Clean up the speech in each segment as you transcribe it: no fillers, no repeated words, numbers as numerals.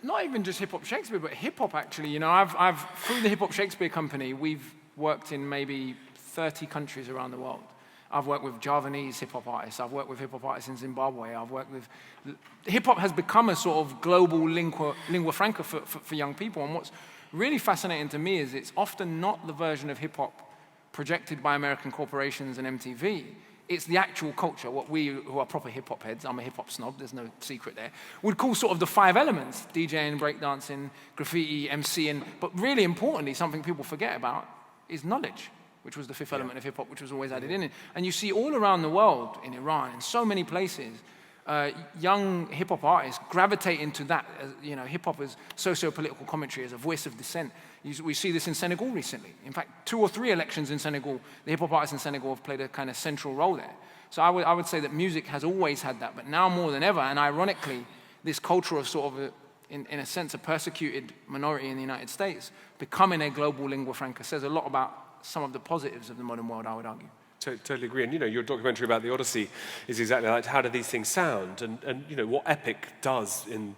not even just hip-hop Shakespeare, but hip-hop actually. You know, I've through the Hip-Hop Shakespeare Company, we've worked in maybe 30 countries around the world. I've worked with Javanese hip-hop artists. I've worked with hip-hop artists in Zimbabwe. I've worked with... Hip-hop has become a sort of global lingua franca for young people. And what's really fascinating to me is it's often not the version of hip-hop projected by American corporations and MTV. It's the actual culture, what we, who are proper hip-hop heads, I'm a hip-hop snob, there's no secret there, would call sort of the 5 elements: DJing, breakdancing, graffiti, MCing. But really importantly, something people forget about is knowledge, which was the 5th element of hip-hop, which was always added in. And you see all around the world, in Iran, in so many places, young hip-hop artists gravitate into that. You know, hip-hop as socio-political commentary, as a voice of dissent. We see this in Senegal recently. In fact, 2 or 3 elections in Senegal, the hip-hop artists in Senegal have played a kind of central role there. So I would say that music has always had that, but now more than ever, and ironically, this culture of sort of, in a sense, a persecuted minority in the United States, becoming a global lingua franca says a lot about some of the positives of the modern world, I would argue. Totally agree. And, you know, your documentary about the Odyssey is exactly like, how do these things sound? And you know, what epic does in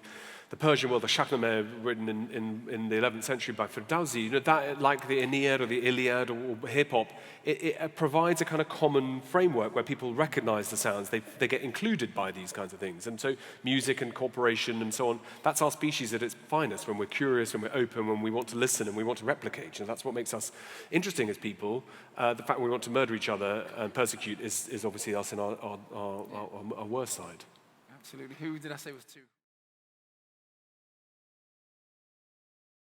the Persian world, the Shahnameh written in the 11th century by Ferdowsi, you know, that, like the Aeneid or the Iliad or hip-hop, it provides a kind of common framework where people recognize the sounds. They get included by these kinds of things. And so music and cooperation and so on, that's our species at its finest, when we're curious, when we're open, when we want to listen and we want to replicate. And that's what makes us interesting as people. The fact we want to murder each other and persecute is obviously us in our worst side. Absolutely. Who did I say was 2?